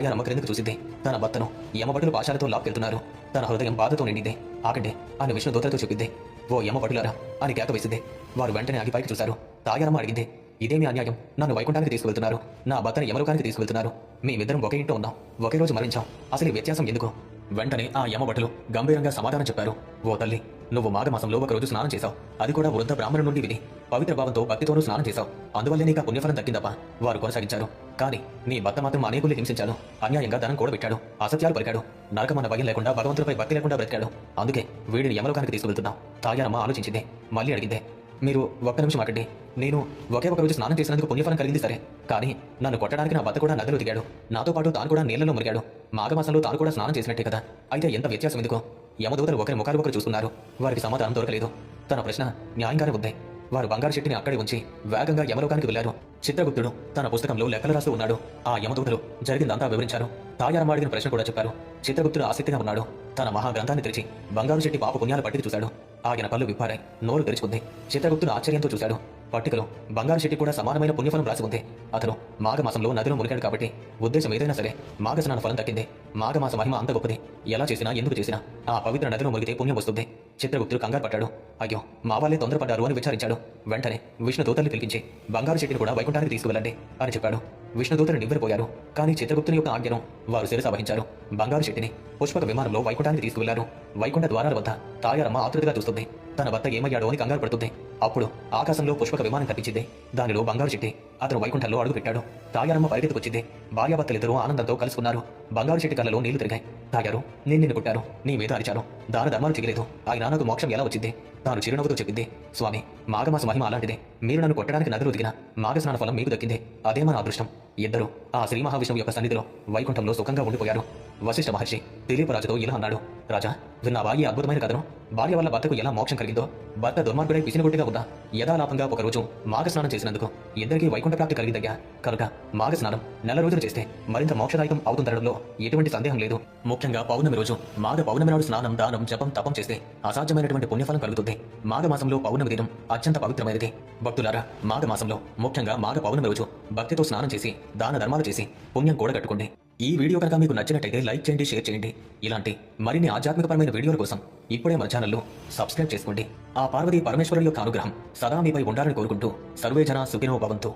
తాయారమ్మ క్రిందకు చూసింది. తన భర్తను యమభటులు పాశాలతో లాక్కెళ్తున్నారు. తన హృదయం బాధతో నిండింది. ఆగండి అని విష్ణుదూతలతో చెప్పింది. ఓ యమభటులారా అని కేక వేసింది. వారు వెంటనే ఆగి పైకి చూశారు. తాయారమ్మ అడిగింది, ఇదేమి అన్యాయం? నన్ను వైకుంఠానికి తీసుకువెళ్తున్నారు, నా భర్తను యమలోకానికి తీసుకువెళ్తున్నారు. మేమిద్దరం ఒకే ఇంట్లో ఉన్నాం, ఒకే రోజు మరణించాం. అసలు ఈ వ్యత్యాసం ఎందుకు? వెంటనే ఆ యమభటులు గంభీరంగా సమాధానం చెప్పారు. ఓ తల్లి, నువ్వు మాఘమాసంలో ఒకరోజు స్నానం చేశావు. అది కూడా వృద్ధ బ్రాహ్మణుడి నుండి విని పవిత్ర భావంతో భక్తితోనూ స్నానం చేశావు. అందువల్లే నీకు పుణ్యఫలం దక్కిందప్ప. వారు కొనసాగించారు. కానీ నీ భర్త మాత్రం అనేకుల్ని హింసించాడు. అన్యాయంగా ధనం కూడబెట్టాడు, అసత్యాలు పలికాడు. నరకమన్న భయం లేకుండా, భగవంతుడిపై భక్తి లేకుండా బ్రతికాడు. అందుకే వీడిని యమలోకానికి తీసుకువెళ్తున్నావు. తాయారమ్మ ఆలోచించింది. మళ్ళీ అడిగిందే, మీరు ఒక్క నిమిషం ఆగండి. నేను ఒకే ఒక రోజు స్నానం చేసినందుకు పుణ్యఫలం కలిగింది సరే, కానీ నన్ను కొట్టడానికి నా భర్త కూడా నదిలో దిగాడు. నాతో పాటు తాను కూడా నీళ్లలో మురిగాడు. మాఘమాసంలో తాను కూడా స్నానం చేసినట్టే కదా. అయితే ఎంత వ్యత్యాసం ఎందుకు? యమదూతలు ఒకరి ముఖాలు ఒకరు చూస్తున్నారు. వారికి సమాధానం దొరకలేదు. తన ప్రశ్న న్యాయంగానే ఉంది. వారు బంగారు చెట్టుని అక్కడే ఉంచి వేగంగా యమలోకానికి వెళ్లారు. చిత్రగుప్తుడు తన పుస్తకంలో లెక్కలు రాస్తూ ఉన్నాడు. ఆ యమదూతలు జరిగిందంతా వివరించారు. తాయారమ్మ అడిగిన ప్రశ్న కూడా చెప్పారు. చిత్రగుప్తుడు ఆసక్తిగా ఉన్నాడు. తన మహాగ్రంథాన్ని తెరిచి బంగారు చెట్టి పాప పుణ్యాల పట్టిక చూశాడు. ఆయన కళ్ళు విప్పారాయి, నోరు తెరుచుకుంది. చిత్రగుప్తుడు ఆశ్చర్యంతో చూశాడు. పట్టికలో బంగారు చెట్టి కూడా సమానమైన పుణ్యఫలం రాసి ఉంది. అతను మాఘమాసంలో నదిలో మునిగాడు కాబట్టి ఉద్దేశం ఏదైనా సరే మాఘ స్నాన ఫలం దక్కింది. మాఘమాస మహిమ అంత గొప్పది. ఎలా చేసినా, ఎందుకు చేసినా ఆ పవిత్ర నదిలో మునిగితే పుణ్యం వస్తుంది. చిత్రగుప్తుడు కంగారు పడ్డాడు. అయ్యో, మా వాళ్ళే తొందరపడ్డారు అని విచారించాడు. వెంటనే విష్ణుదూతల్ని పిలిపించి బంగారు చెట్టుని కూడా వైకుంఠానికి తీసుకువెళ్ళండి అని చెప్పాడు. విష్ణుదూతలు నివ్వెరపోయారు. కానీ చిత్రగుప్తుని యొక్క ఆజ్ఞను వారు శిరస వహించారు. బంగారు చెట్టుని పుష్పక విమానంలో వైకుంఠానికి తీసుకువెళ్లారు. వైకుంఠ ద్వారాల వద్ద తాయారమ్మ ఆతృతగా చూస్తుంది. తన భర్త ఏమయ్యాడో అని కంగారు పడుతుంది. అప్పుడు ఆకాశంలో పుష్పక విమానం కనిపించింది. దానిలో బంగారు చెట్టి. అతను వైకుంఠంలో అడుగుపెట్టాడు. తాయారమ్మ పరిగెత్తుకొచ్చింది. భార్యాభర్తలిద్దరూ ఆనందంతో కలుసుకున్నారు. బంగారు చెట్టి కళ్ళలో నీళ్లు తిరిగాయి. తాయారు, నేను నిన్ను కొట్టాను, నీ మీద అరిచాను, దాన ధర్మాలు చేయలేదు. ఆయన నాకు మోక్షం ఎలా వచ్చింది? తాను చిరునవ్వుతో చెప్పింది, స్వామి, మాఘమాస మహిమ అలాంటిదే. మీరు నన్ను కొట్టడానికి నదిలో దిగిన మాఘస్నాన ఫలం మీకు దక్కింది. అదే మన అదృష్టం. ఇద్దరు ఆ శ్రీ మహావిష్ణువు యొక్క సన్నిధిలో వైకుంఠంలో సుఖంగా ఉండిపోయారు. వశిష్ఠ మహర్షి దిలీపరాజుతో ఇలా అన్నాడు. రాజా, విన్నావా ఈ అద్భుతమైన కథను? భార్య వల్ల భర్తకు ఎలా మోక్షం కలిగిందో, భర్త దుర్మార్గుడై పిసినగొట్టిగా ఉందా, యథాలాపంగా ఒకరోజు మాఘస్నానం చేసినందుకు ఇద్దరికీ వైకుంఠ ప్రాప్తి కలిగిందయ్యా. కనుక మాఘస్నానం నెల రోజులు చేస్తే మరింత మోక్షదాయకం అవుతుందనడంలో ఎటువంటి సందేహం లేదు. ముఖ్యంగా పౌర్ణమి రోజు, మాఘ పౌర్ణమి నాడు స్నానం, దానం, జపం, తపం చేస్తే అసాధ్యమైనటువంటి పుణ్యఫలం కలుగుతుంది. మాఘమాసంలో పౌర్ణమి దినం అత్యంత పవిత్రమైనది. భక్తులారా, మాఘమాసంలో ముఖ్యంగా మాఘ పౌర్ణమి రోజు భక్తితో స్నానం చేసి దాన ధర్మాలు చేసి పుణ్యం కూడగట్టుకోండి. ఈ వీడియో కనుక మీకు నచ్చినట్టయితే లైక్ చేయండి, షేర్ చేయండి. ఇలాంటి మరిన్ని ఆధ్యాత్మికపరమైన వీడియోల కోసం ఇప్పుడే మన ఛానల్ను సబ్స్క్రైబ్ చేసుకోండి. ఆ పార్వతీ పరమేశ్వరుల యొక్క అనుగ్రహం సదా మీపై ఉండాలని కోరుకుంటూ సర్వే జన సుఖినో భవంతు.